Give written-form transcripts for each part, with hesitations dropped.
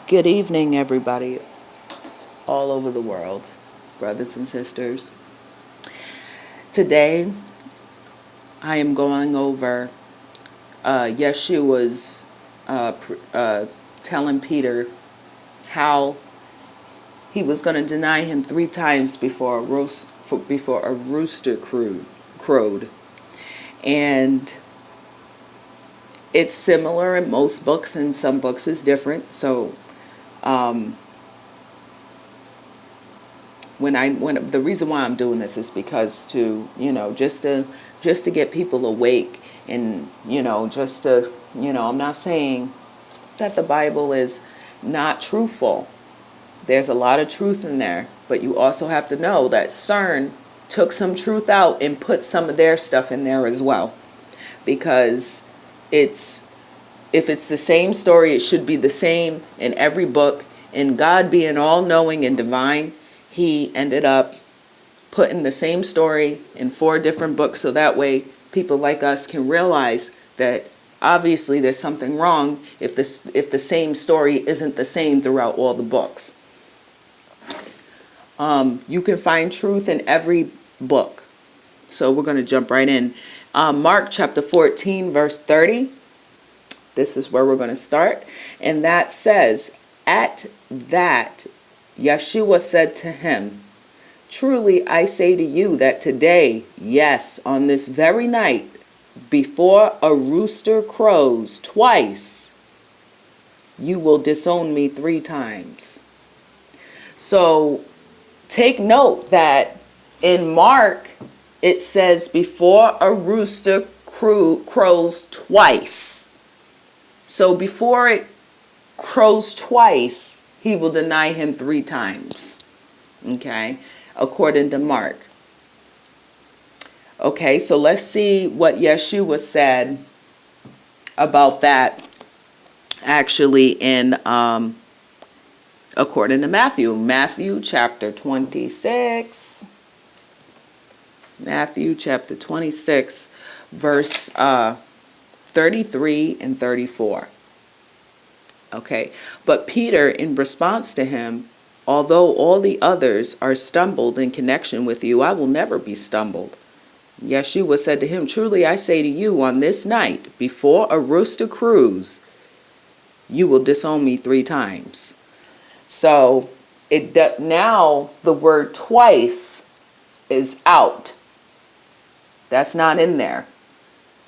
Good evening, everybody, all over the world, brothers and sisters. Today, I am going over Yeshua's telling Peter how he was going to deny him 3 times before a rooster crowed. And it's similar in most books, and some books is different. So, when the reason why I'm doing this is because just to get people awake, and just to I'm not saying that the Bible is not truthful. There's a lot of truth in there, but you also have to know that Cern took some truth out and put some of their stuff in there as well, because if it's the same story, it should be the same in every book. And God being all knowing and divine, he ended up putting the same story in 4 different books, so that way people like us can realize that obviously there's something wrong if the same story isn't the same throughout all the books. You can find truth in every book. So we're going to jump right in. Mark chapter 14, verse 30. This is where we're going to start. And that says, "At that, Yeshua said to him, 'Truly I say to you that today, yes, on this very night, before a rooster crows twice, you will disown me 3 times.'" So take note that in Mark, it says before a rooster crows twice. So before it crows twice, he will deny him 3 times. Okay, according to Mark. Okay, so let's see what Yeshua said about that actually in according to Matthew. Matthew chapter 26. Matthew chapter 26, verse 33 and 34. Okay, but Peter, in response to him, "Although all the others are stumbled in connection with you, I will never be stumbled." Yeshua said to him, "Truly I say to you, on this night, before a rooster crows, you will disown me 3 times. So now the word twice is out. That's not in there.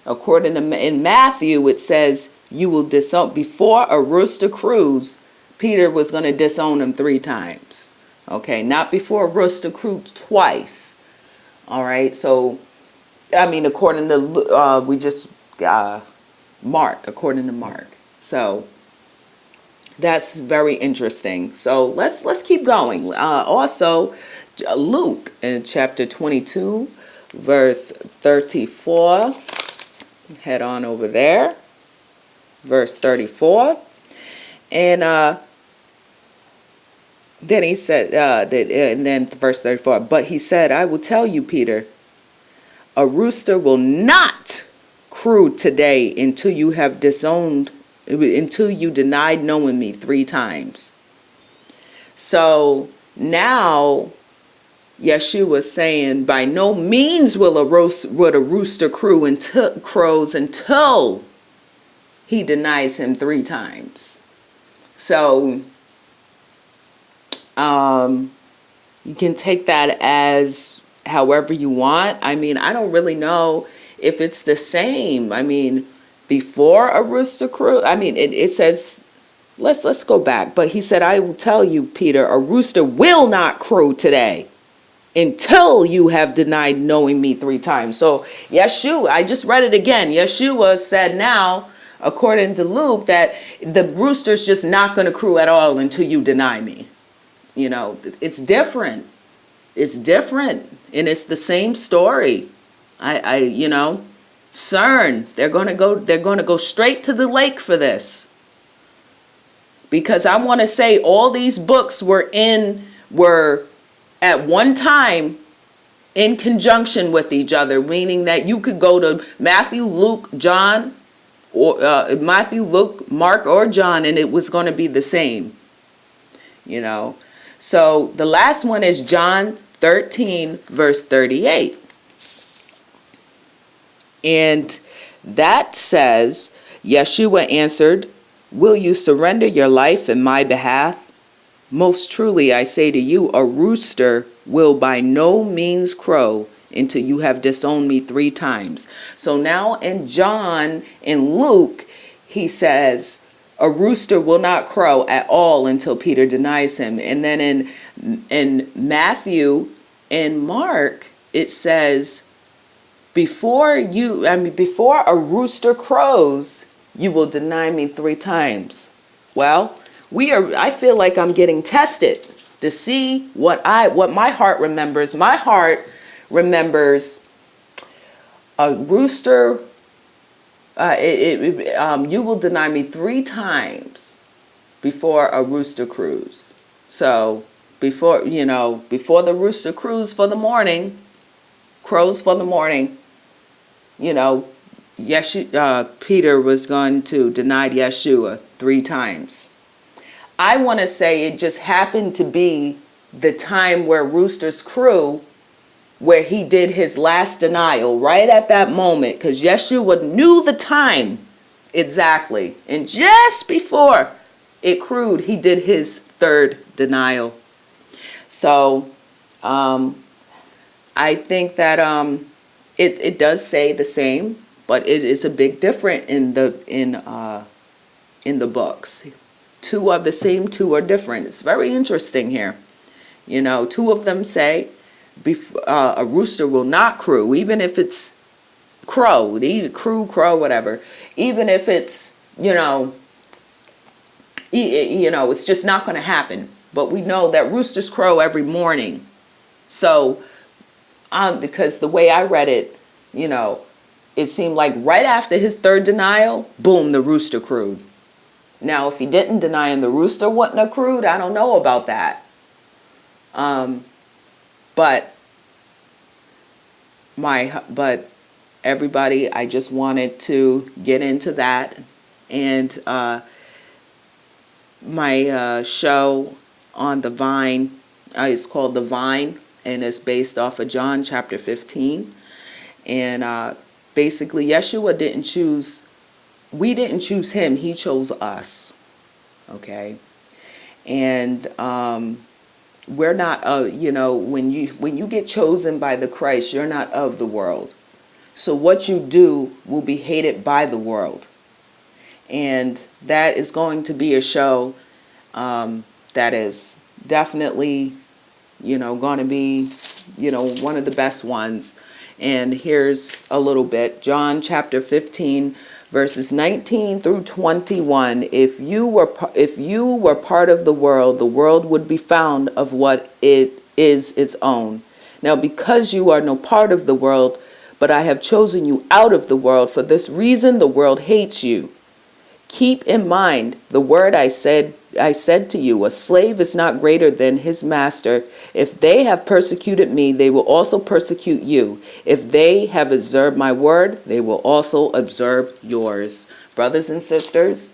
According to in Matthew, it says you will disown before a rooster crows. Peter was going to disown him 3 times. Okay, not before a rooster crows twice. All right, so I mean, according to Mark, according to Mark. So that's very interesting. So let's keep going. Also, Luke in chapter 22, verse 34. Head on over there. Verse 34. And then he said, and then verse 34, but he said, "I will tell you, Peter, a rooster will not crow today until you denied knowing me 3 times. So now Yeshua is saying, by no means will a rooster crows until he denies him 3 times. So you can take that as however you want. I mean, I don't really know if it's the same. I mean, before a rooster crow, I mean, it says, let's go back. But he said, "I will tell you, Peter, a rooster will not crow today until you have denied knowing me 3 times." So Yeshua, I just read it again. Yeshua said now, according to Luke, that the rooster's just not going to crow at all until you deny me. It's different. It's different. And it's the same story. Cern, they're going to go straight to the lake for this. Because I want to say all these books were at one time in conjunction with each other, meaning that you could go to Matthew, Luke, John, or Matthew, Luke, Mark, or John, and it was going to be the same. So the last one is John 13, verse 38. And that says, Yeshua answered, "Will you surrender your life in my behalf? Most truly I say to you, a rooster will by no means crow until you have disowned me 3 times." So now in John and Luke, he says a rooster will not crow at all until Peter denies him. And then in Matthew and Mark, it says, before a rooster crows, you will deny me 3 times. Well, I feel like I'm getting tested to see what my heart remembers. My heart remembers a rooster. You will deny me 3 times before a rooster crows. So before the rooster crows for the morning, Peter was going to deny Yeshua 3 times. I want to say it just happened to be the time where roosters crew, where he did his last denial right at that moment, because Yeshua knew the time exactly. And just before it crewed, he did his 3rd denial. So I think that it does say the same, but it is a big difference in the books. 2 are the same, 2 are different. It's very interesting here. 2 of them say a rooster will not crew, even if it's crow, whatever. Even if it's it's just not going to happen. But we know that roosters crow every morning. So because the way I read it, it seemed like right after his 3rd denial, boom, the rooster crowed. Now, if he didn't deny him, the rooster wouldn't have crowed. I don't know about that. But everybody, I just wanted to get into that. And my show on the Vine is called The Vine, and it's based off of John chapter 15. And basically, Yeshua we didn't choose him, he chose us. Okay? And we're not, when you get chosen by the Christ, you're not of the world. So what you do will be hated by the world. And that is going to be a show that is definitely, going to be, one of the best ones. And here's a little bit. John chapter 15, verses 19 through 21. If you were part of the world would be found of what it is its own. Now, because you are no part of the world, but I have chosen you out of the world, for this reason the world hates you. Keep in mind the word I said to you, a slave is not greater than his master. If they have persecuted me, they will also persecute you. If they have observed my word, they will also observe yours. Brothers and sisters,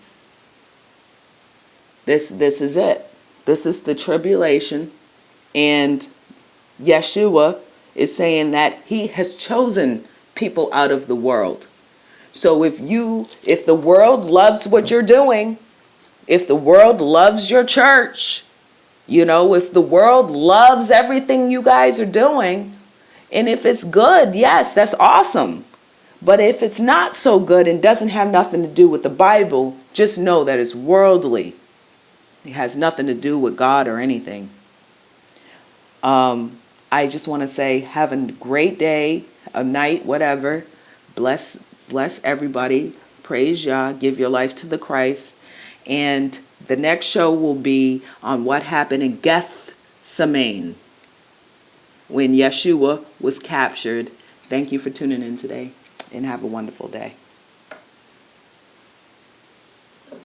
this is it. This is the tribulation. And Yeshua is saying that he has chosen people out of the world. So if the world loves what you're doing, if the world loves your church, if the world loves everything you guys are doing, and if it's good, yes, that's awesome. But if it's not so good and doesn't have nothing to do with the Bible, just know that it's worldly. It has nothing to do with God or anything. I just want to say, have a great day, a night, whatever. Bless everybody. Praise Yah. Give your life to the Christ. And the next show will be on what happened in Gethsemane when Yeshua was captured. Thank you for tuning in today, and have a wonderful day.